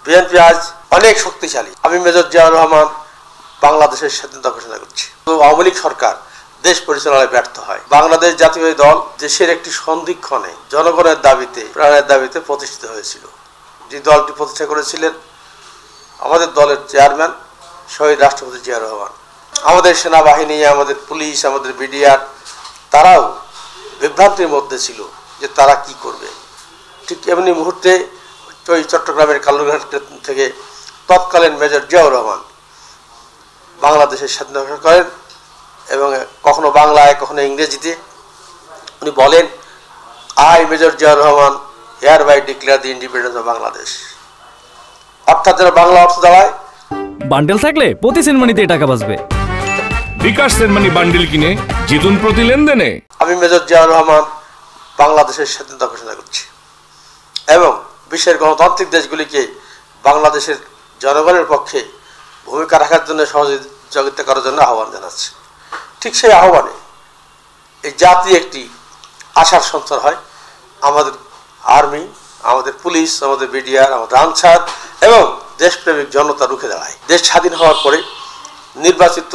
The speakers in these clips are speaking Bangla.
বিএনপি আজ অনেক শক্তিশালী। আমি মেজর জিয়াউর রহমান বাংলাদেশের স্বাধীনতা ঘোষণা করছি। আওয়ামী লীগ সরকার দেশ পরিচালনায় ব্যর্থ হয়। বাংলাদেশ জাতীয় দল দেশের একটি সন্ধিক্ষণে জনগণের দাবিতে, প্রাণের দাবিতে প্রতিষ্ঠিত হয়েছিল। যে দলটি প্রতিষ্ঠা করেছিলেন আমাদের দলের চেয়ারম্যান শহীদ রাষ্ট্রপতি জিয়া রহমান। আমাদের সেনাবাহিনী, আমাদের পুলিশ, আমাদের বিডিআর তারাও বিভ্রান্তির মধ্যে ছিল যে তারা কি করবে। ঠিক এমনি মুহূর্তে ওই চট্টগ্রামের কালুরঘাট থেকে তৎকালীন মেজর জিয়াউর রহমান বাংলাদেশের স্বাধীনতা ঘোষণা করেন এবং কখনো বাংলায় কখনো ইংরেজিতে উনি বলেন, I major Ziaur Rahman hereby declare the independence of Bangladesh. অর্থাৎ যারা বাংলা অর্থ দাঁড়ায়, বান্ডেল থাকলে প্রতি সেনমানিতে টাকা বাঁচবে। বিকাশ সেনমানি বান্ডেল কিনে জিতুন প্রতি লেনদেনে। আমি মেজর জিয়াউর রহমান বাংলাদেশের স্বাধীনতা ঘোষণা করছি এবং বিশ্বের গণতান্ত্রিক দেশগুলিকে বাংলাদেশের জনগণের পক্ষে ভূমিকা রাখার জন্য সহযোগিতা করার জন্য আহ্বান জানাচ্ছি। ঠিক সেই আহ্বানে এই জাতি একটি আশার সঞ্চার হয়। আমাদের আর্মি, আমাদের পুলিশ, আমাদের বিডিআর, আমাদের আনসার এবং দেশপ্রেমিক জনতা রুখে দাঁড়ায়। দেশ স্বাধীন হওয়ার পরে নির্বাচিত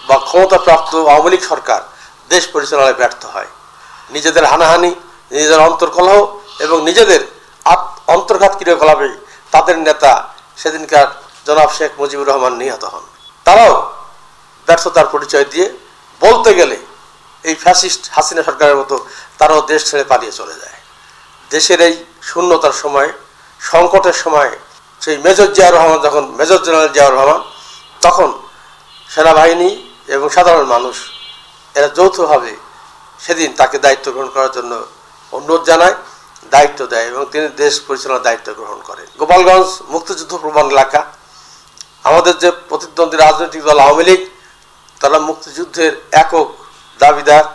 বা ক্ষমতাপ্রাপ্ত আওয়ামী লীগ সরকার দেশ পরিচালনায় ব্যর্থ হয়। নিজেদের হানাহানি, নিজেদের অন্তর্কলহ এবং নিজেদের অন্তর্ঘাত ক্রিয়াকলাপে তাদের নেতা সেদিনকার জনাব শেখ মুজিবুর রহমান নিহত হন। তারাও ব্যর্থতার পরিচয় দিয়ে বলতে গেলে এই ফ্যাসিস্ট হাসিনা সরকারের মতো তারাও দেশ ছেড়ে পালিয়ে চলে যায়। দেশের এই শূন্যতার সময়, সংকটের সময় সেই মেজর জিয়াউর রহমান যখন মেজর জেনারেল জিয়াউর রহমান, তখন সেনাবাহিনী এবং সাধারণ মানুষ এরা যৌথভাবে সেদিন তাকে দায়িত্ব গ্রহণ করার জন্য অনুরোধ জানায়, দায়িত্ব দেয় এবং তিনি দেশ পরিচালনার দায়িত্ব গ্রহণ করেন। গোপালগঞ্জ মুক্তিযুদ্ধ প্রবণ এলাকা। আমাদের যে প্রতিদ্বন্দ্বী রাজনৈতিক দল আওয়ামী লীগ, তারা মুক্তিযুদ্ধের একক দাবিদার,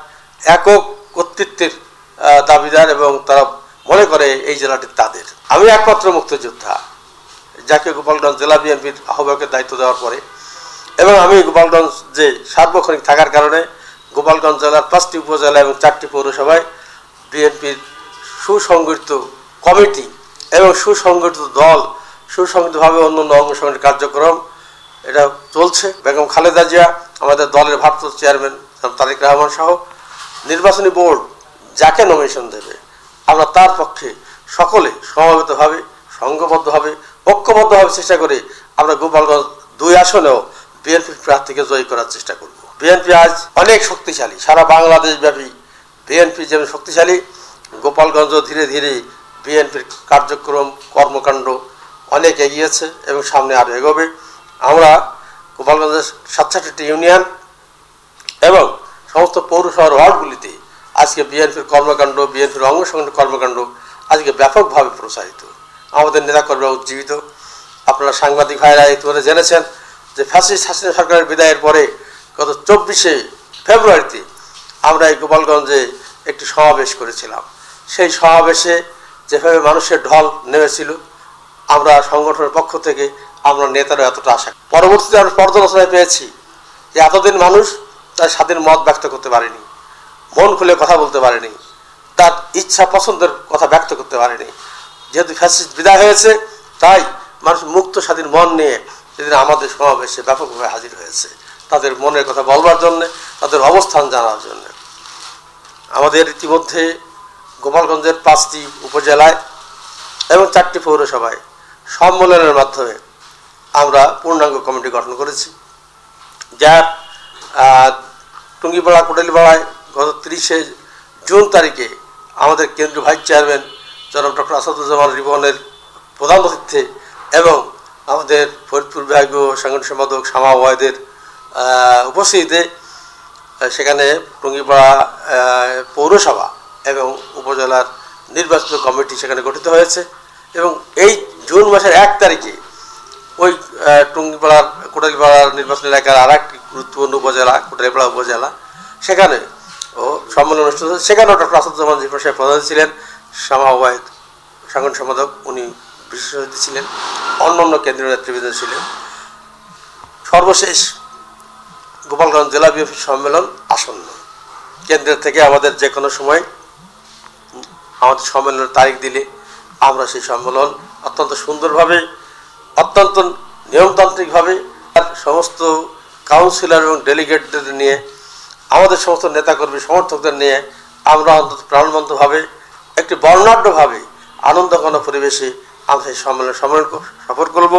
একক কর্তৃত্বের দাবিদার এবং তারা মনে করে এই জেলাটি তাদের। আমি একমাত্র মুক্তিযোদ্ধা যাকে গোপালগঞ্জ জেলা বিএনপির আহ্বায়কের দায়িত্ব দেওয়ার পরে, এবং আমি গোপালগঞ্জ যে সার্বক্ষণিক থাকার কারণে গোপালগঞ্জ জেলার 5টি উপজেলা এবং 4টি পৌরসভায় বিএনপির সুসংগঠিত কমিটি এবং সুসংগঠিত দল, সুসংগঠিতভাবে অন্যান্য অঙ্গসংগঠনের কার্যক্রম এটা চলছে। বেগম খালেদা জিয়া, আমাদের দলের ভারপ্রাপ্ত চেয়ারম্যান তারেক রহমান সহ নির্বাচনী বোর্ড যাকে নমিনেশন দেবে আমরা তার পক্ষে সকলে সমবেতভাবে, সংঘবদ্ধভাবে, ঐক্যবদ্ধভাবে চেষ্টা করে আমরা গোপালগঞ্জ 2 আসনেও বিএনপির প্রার্থীকে জয়ী করার চেষ্টা করব। বিএনপি আজ অনেক শক্তিশালী। সারা বাংলাদেশ ব্যাপী বিএনপি যেমন শক্তিশালী, গোপালগঞ্জও ধীরে ধীরে বিএনপির কার্যক্রম, কর্মকাণ্ড অনেক এগিয়েছে এবং সামনে আরও এগোবে। আমরা গোপালগঞ্জের 67টি ইউনিয়ন এবং সমস্ত পৌরসভার ওয়ার্ডগুলিতে আজকে বিএনপির কর্মকাণ্ড, বিএনপির অঙ্গসংগঠনের কর্মকাণ্ড আজকে ব্যাপকভাবে প্রসারিত। আমাদের নেতাকর্মীরা উজ্জীবিত। আপনারা সাংবাদিক ভাইরা ইতিমধ্যে জেনেছেন যে ফ্যাসিস্ট হাসিনা সরকারের বিদায়ের পরে গত 24শে ফেব্রুয়ারিতে আমরা এই গোপালগঞ্জে একটি সমাবেশ করেছিলাম। সেই সমাবেশে যেভাবে মানুষের ঢল নেমেছিল, আমরা সংগঠনের পক্ষ থেকে আমরা নেতারা এতটা আশা। পরবর্তীতে আমরা পর্যালোচনায় পেয়েছি যে এতদিন মানুষ তার স্বাধীন মত ব্যক্ত করতে পারেনি, মন খুলে কথা বলতে পারেনি, তার ইচ্ছা পছন্দের কথা ব্যক্ত করতে পারেনি। যেহেতু ফ্যাসিস্ট বিদায় হয়েছে, তাই মানুষ মুক্ত স্বাধীন মন নিয়ে যেদিন আমাদের সমাবেশে ব্যাপকভাবে হাজির হয়েছে তাদের মনের কথা বলবার জন্যে, তাদের অবস্থান জানার জন্য। আমাদের ইতিমধ্যে গোপালগঞ্জের 5টি উপজেলায় এবং 4টি পৌরসভায় সম্মেলনের মাধ্যমে আমরা পূর্ণাঙ্গ কমিটি গঠন করেছি, যার টুঙ্গিপাড়া কোটালীপাড়ায় গত 30শে জুন তারিখে আমাদের কেন্দ্রীয় ভাইস চেয়ারম্যান জনাব ডক্টর আসাদুজ্জামান রিবনের প্রধান অতিথ্যে এবং আমাদের ফরিদপুর বিভাগীয় সাংগঠনিক সম্পাদক শামা ওয়াহিদের উপস্থিতিতে সেখানে টুঙ্গিপাড়া পৌরসভা এবং উপজেলার নির্বাচিত কমিটি সেখানে গঠিত হয়েছে। এবং এই জুন মাসের 1 তারিখে ওই টুঙ্গিপাড়ার কোটালীপাড়ার নির্বাচন এলাকার আর একটি গুরুত্বপূর্ণ উপজেলা কোটালীপাড়া উপজেলা, সেখানে সম্মেলন অনুষ্ঠিত হয়েছে। সেখানেও ডক্টর আসাদুজ্জামান রিপন সাহেব প্রধান ছিলেন, শামা ওয়াহিদ সাংগঠনিক সম্পাদক উনি বিশেষ অতিথি ছিলেন, অন্যান্য কেন্দ্রীয় নেতৃবৃন্দ ছিলেন। সর্বশেষ গোপালগঞ্জ জেলা বিএনপি সম্মেলন আসন্ন। কেন্দ্রের থেকে আমাদের যে কোনো সময় আমাদের সম্মেলনের তারিখ দিলে আমরা সেই সম্মেলন অত্যন্ত সুন্দরভাবে অত্যন্ত নিয়মতান্ত্রিকভাবে সমস্ত কাউন্সিলর এবং ডেলিগেটদের নিয়ে, আমাদের সমস্ত নেতাকর্মী সমর্থকদের নিয়ে আমরা অন্তত প্রাণবন্তভাবে একটি বর্ণাঢ্যভাবে আনন্দঘন পরিবেশে আমরা সেই সম্মেলন সফল করব।